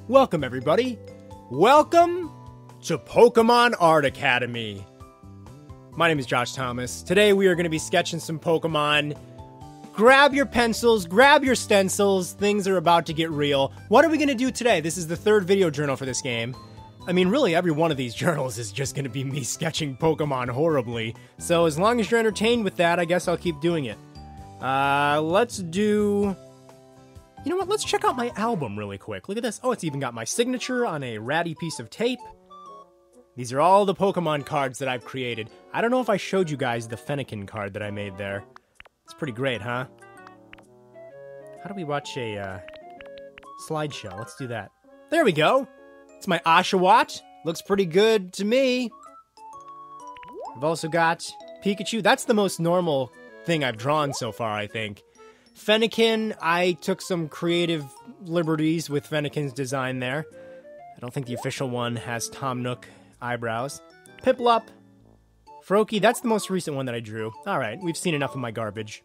Welcome, everybody. Welcome to Pokemon Art Academy. My name is Josh Thomas. Today we are going to be sketching some Pokemon. Grab your pencils, grab your stencils. Things are about to get real. What are we going to do today? This is the third video journal for this game. I mean, really, every one of these journals is just going to be me sketching Pokemon horribly. So as long as you're entertained with that, I guess I'll keep doing it. Let's do... You know what, let's check out my album really quick. Look at this. Oh, it's even got my signature on a ratty piece of tape. These are all the Pokemon cards that I've created. I don't know if I showed you guys the Fennekin card that I made there. It's pretty great, huh? How do we watch a slideshow? Let's do that. There we go. It's my Oshawott. Looks pretty good to me. I've also got Pikachu. That's the most normal thing I've drawn so far, I think. Fennekin, I took some creative liberties with Fennekin's design there. I don't think the official one has Tom Nook eyebrows. Piplup. Froakie, that's the most recent one that I drew. Alright, we've seen enough of my garbage.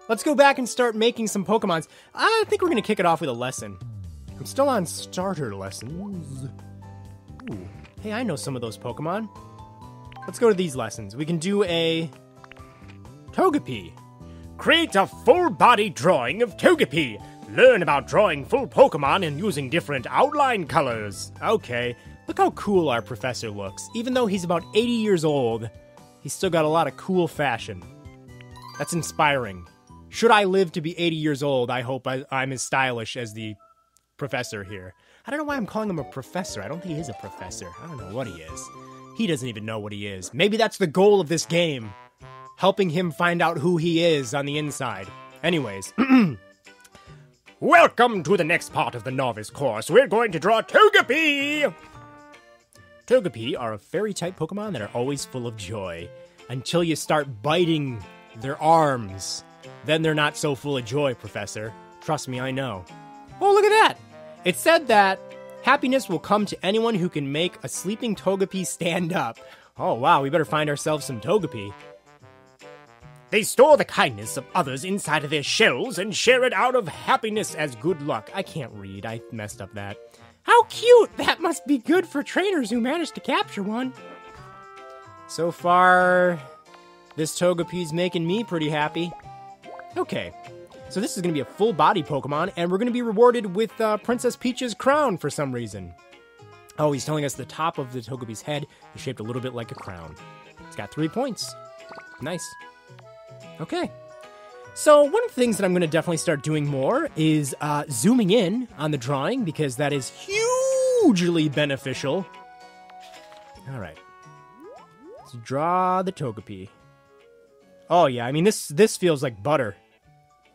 Let's go back and start making some Pokemons. I think we're going to kick it off with a lesson. I'm still on starter lessons. Ooh, hey, I know some of those Pokemon. Let's go to these lessons. We can do a Togepi. Create a full-body drawing of Togepi. Learn about drawing full Pokemon and using different outline colors. Okay, look how cool our professor looks. Even though he's about 80 years old, he's still got a lot of cool fashion. That's inspiring. Should I live to be 80 years old, I hope I'm as stylish as the professor here. I don't know why I'm calling him a professor. I don't think he is a professor. I don't know what he is. He doesn't even know what he is. Maybe that's the goal of this game. Helping him find out who he is on the inside. Anyways. Welcome to the next part of the novice course. We're going to draw Togepi! Togepi are a fairy-type Pokemon that are always full of joy. Until you start biting their arms. Then they're not so full of joy, Professor. Trust me, I know. Oh, look at that! It said that happiness will come to anyone who can make a sleeping Togepi stand up. Oh, wow, we better find ourselves some Togepi. They store the kindness of others inside of their shells and share it out of happiness as good luck. I can't read. I messed up that. How cute! That must be good for trainers who managed to capture one. So far, this Togepi's making me pretty happy. Okay, so this is going to be a full-body Pokemon, and we're going to be rewarded with Princess Peach's crown for some reason. Oh, he's telling us the top of the Togepi's head is shaped a little bit like a crown. It's got 3 points. Nice. Okay, so one of the things that I'm going to definitely start doing more is zooming in on the drawing, because that is hugely beneficial. All right, let's draw the Togepi. Oh yeah, I mean, this feels like butter.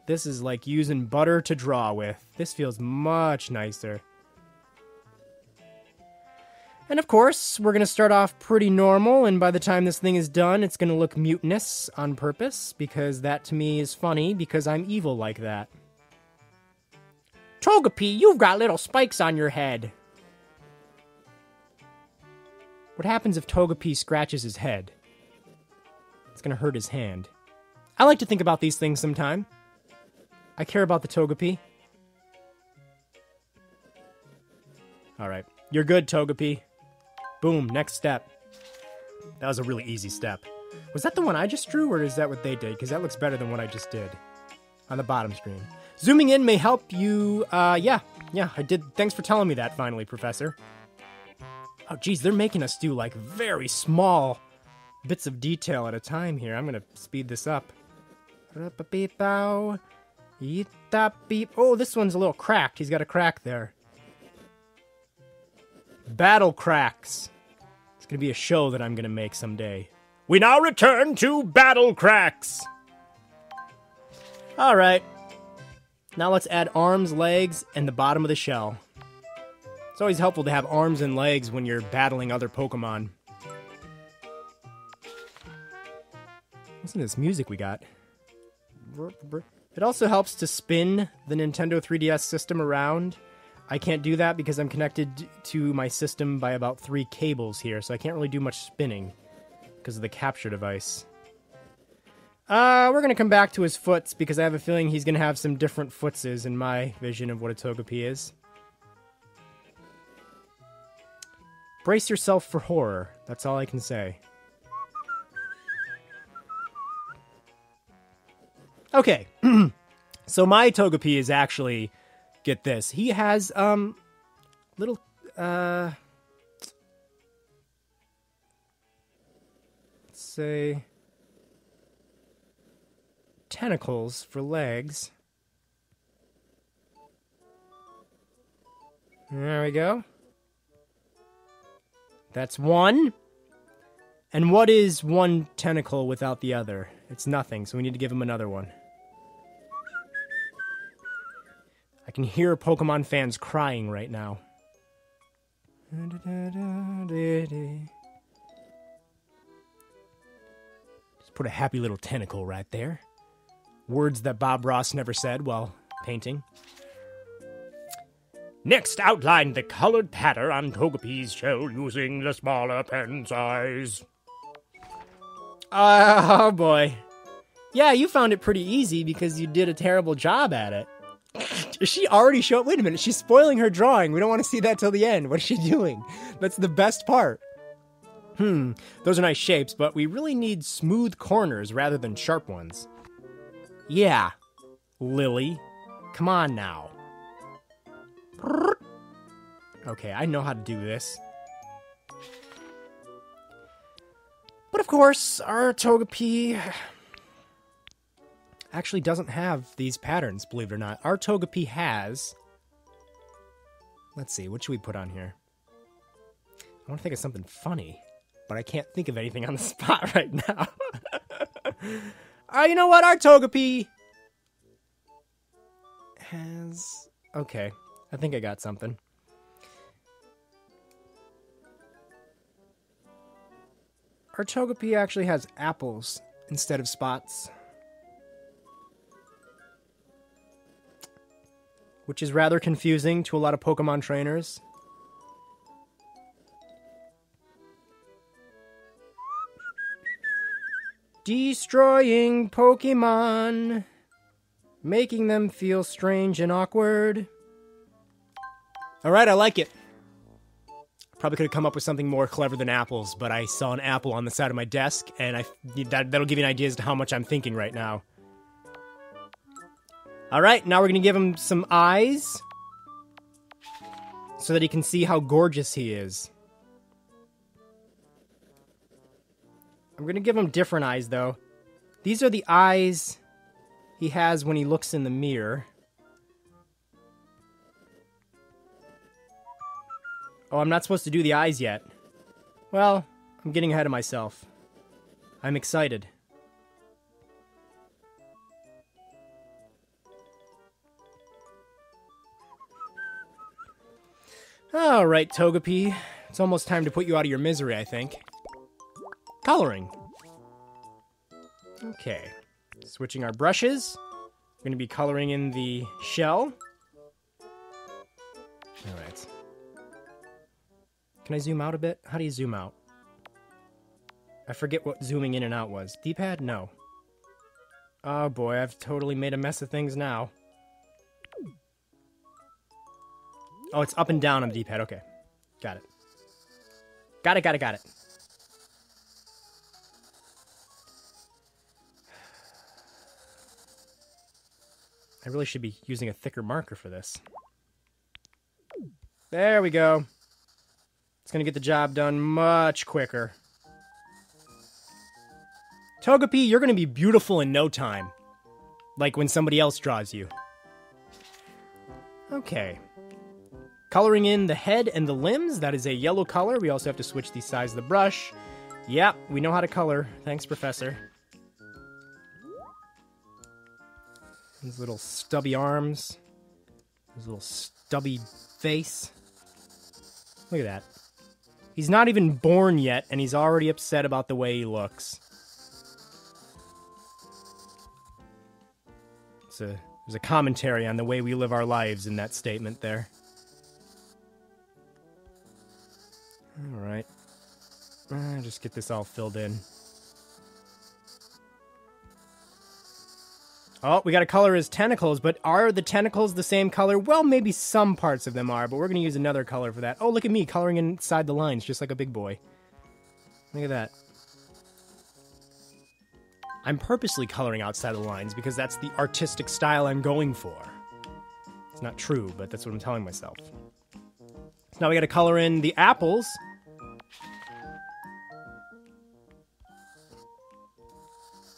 This is like using butter to draw with. This feels much nicer. And of course, we're going to start off pretty normal, and by the time this thing is done, it's going to look mutinous on purpose, because that to me is funny, because I'm evil like that. Togepi, you've got little spikes on your head. What happens if Togepi scratches his head? It's going to hurt his hand. I like to think about these things sometime. I care about the Togepi. Alright, you're good, Togepi. Boom, next step. That was a really easy step. Was that the one I just drew, or is that what they did? Because that looks better than what I just did on the bottom screen. Zooming in may help you, yeah, I did. Thanks for telling me that, finally, Professor. Oh, geez, they're making us do, like, very small bits of detail at a time here. I'm gonna speed this up. Oh, this one's a little cracked. He's got a crack there. Battle cracks. It's gonna be a show that I'm gonna make someday. We now return to battle cracks. All right. Now let's add arms, legs, and the bottom of the shell. It's always helpful to have arms and legs when you're battling other Pokemon. Listen to this music we got. It also helps to spin the Nintendo 3DS system around. I can't do that because I'm connected to my system by about 3 cables here, so I can't really do much spinning because of the capture device. We're going to come back to his foots because I have a feeling he's going to have some different footses in my vision of what a Togepi is. Brace yourself for horror. That's all I can say. Okay. So my Togepi is actually, get this, he has, little, let's say, tentacles for legs. There we go. That's one. And what is one tentacle without the other? It's nothing, so we need to give him another one. I can hear Pokemon fans crying right now. Just put a happy little tentacle right there. Words that Bob Ross never said while painting. Next, outline the colored pattern on Togepi's shell using the smaller pen size. Oh boy. Yeah, you found it pretty easy because you did a terrible job at it. She already showed... Wait a minute, she's spoiling her drawing. We don't want to see that till the end. What is she doing? That's the best part. Those are nice shapes, but we really need smooth corners rather than sharp ones. Yeah, Lily. Come on now. Okay, I know how to do this. But of course, our Togepi actually doesn't have these patterns, believe it or not. Our Togepi has... Let's see, what should we put on here? I want to think of something funny, but I can't think of anything on the spot right now. You know what? Our Togepi has... Okay, I think I got something. Our Togepi actually has apples instead of spots. Which is rather confusing to a lot of Pokemon trainers. Destroying Pokemon. Making them feel strange and awkward. Alright, I like it. Probably could have come up with something more clever than apples, but I saw an apple on the side of my desk, and that'll give you an idea as to how much I'm thinking right now. Alright, now we're going to give him some eyes, so that he can see how gorgeous he is. I'm going to give him different eyes, though. These are the eyes he has when he looks in the mirror. Oh, I'm not supposed to do the eyes yet. Well, I'm getting ahead of myself. I'm excited. Alright, Togepi. It's almost time to put you out of your misery, I think. Coloring. Okay. Switching our brushes. We're going to be coloring in the shell. Alright. Can I zoom out a bit? How do you zoom out? I forget what zooming in and out was. D-pad? No. Oh boy, I've totally made a mess of things now. Oh, it's up and down on the D-pad. Okay. Got it. Got it. I really should be using a thicker marker for this. There we go. It's going to get the job done much quicker. Togepi, you're going to be beautiful in no time. Like when somebody else draws you. Okay. Coloring in the head and the limbs. That is a yellow color. We also have to switch the size of the brush. Yeah, we know how to color. Thanks, Professor. His little stubby arms. His little stubby face. Look at that. He's not even born yet, and he's already upset about the way he looks. There's a commentary on the way we live our lives in that statement there. Alright. Just get this all filled in. Oh, we got to color his tentacles, but are the tentacles the same color? Well, maybe some parts of them are, but we're going to use another color for that. Oh, look at me coloring inside the lines, just like a big boy. Look at that. I'm purposely coloring outside the lines because that's the artistic style I'm going for. It's not true, but that's what I'm telling myself. So now we got to color in the apples.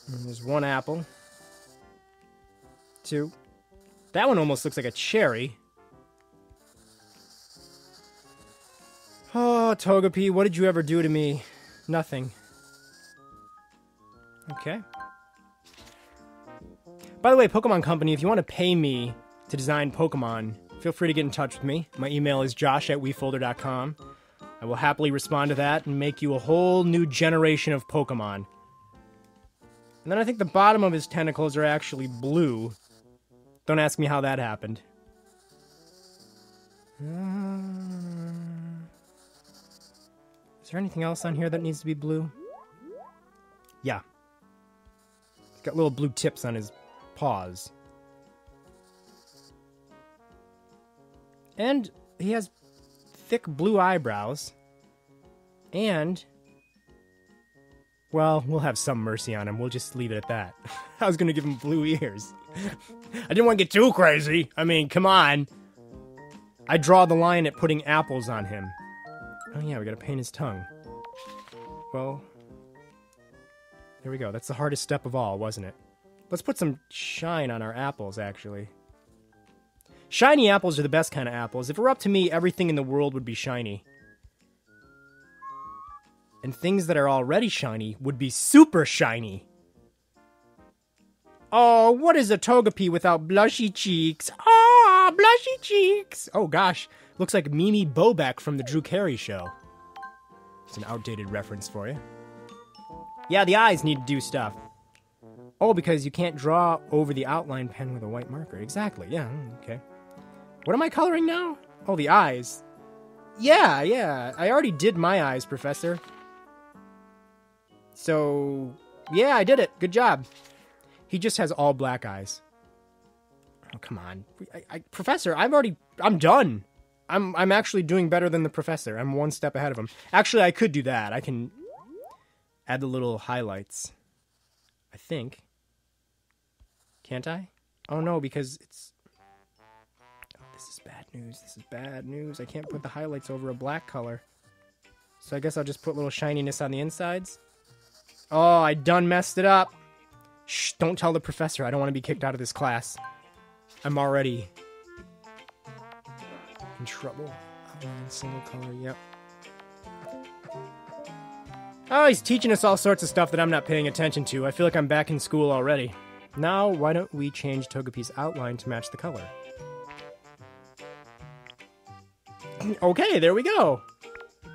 And there's one apple. Two. That one almost looks like a cherry. Oh, Togepi, what did you ever do to me? Nothing. Okay. By the way, Pokemon Company, if you want to pay me to design Pokemon, feel free to get in touch with me. My email is josh@wefoldr.com. I will happily respond to that and make you a whole new generation of Pokemon. And then I think the bottom of his tentacles are actually blue. Don't ask me how that happened. Is there anything else on here that needs to be blue? Yeah. He's got little blue tips on his paws. And he has thick blue eyebrows. And, well, we'll have some mercy on him. We'll just leave it at that. I was going to give him blue ears. I didn't want to get too crazy. I mean, come on. I draw the line at putting apples on him. Oh yeah, we got to paint his tongue. Well, there we go. That's the hardest step of all, wasn't it? Let's put some shine on our apples, actually. Shiny apples are the best kind of apples. If it were up to me, everything in the world would be shiny. And things that are already shiny would be super shiny. Oh, what is a Togepi without blushy cheeks? Ah, blushy cheeks! Oh gosh, looks like Mimi Bobek from the Drew Carey Show. It's an outdated reference for you. Yeah, the eyes need to do stuff. Oh, because you can't draw over the outline pen with a white marker. Exactly, yeah, okay. What am I coloring now? Oh, the eyes. Yeah, I already did my eyes, Professor. So, yeah, I did it. Good job. He just has all black eyes. Oh, come on. Professor, I'm done. I'm actually doing better than the professor. I'm one step ahead of him. Actually, I could do that. I can add the little highlights. I think. Can't I? Oh, no, because it's... Oh, this is bad news. This is bad news. I can't put the highlights over a black color. So I guess I'll just put a little shininess on the insides. Oh, I done messed it up. Shh, don't tell the professor. I don't want to be kicked out of this class. I'm already in trouble. Single color, yep. Oh, he's teaching us all sorts of stuff that I'm not paying attention to. I feel like I'm back in school already. Now, why don't we change Togepi's outline to match the color? Okay, there we go.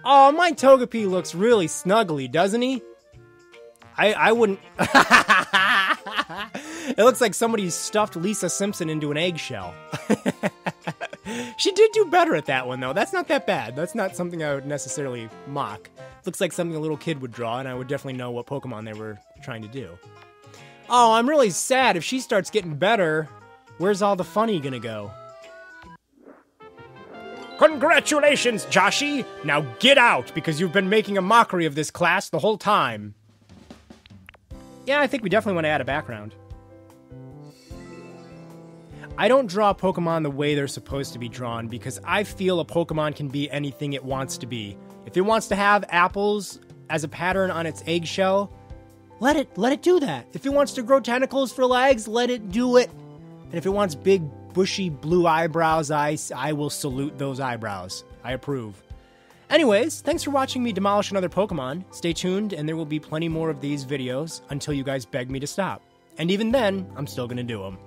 Oh, my Togepi looks really snuggly, doesn't he? I wouldn't... It looks like somebody stuffed Lisa Simpson into an eggshell. She did do better at that one, though. That's not that bad. That's not something I would necessarily mock. Looks like something a little kid would draw, and I would definitely know what Pokemon they were trying to do. Oh, I'm really sad. If she starts getting better, where's all the funny gonna go? Congratulations, Joshy! Now get out, because you've been making a mockery of this class the whole time. Yeah, I think we definitely want to add a background. I don't draw Pokemon the way they're supposed to be drawn because I feel a Pokemon can be anything it wants to be. If it wants to have apples as a pattern on its eggshell, let it do that. If it wants to grow tentacles for legs, let it do it. And if it wants big, bushy, blue eyebrows, I will salute those eyebrows. I approve. Anyways, thanks for watching me demolish another Pokemon. Stay tuned, and there will be plenty more of these videos until you guys beg me to stop. And even then, I'm still gonna do them.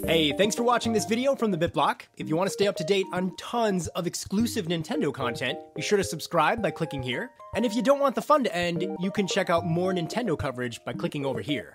Hey, thanks for watching this video from TheBitBlock. If you want to stay up to date on tons of exclusive Nintendo content, be sure to subscribe by clicking here. And if you don't want the fun to end, you can check out more Nintendo coverage by clicking over here.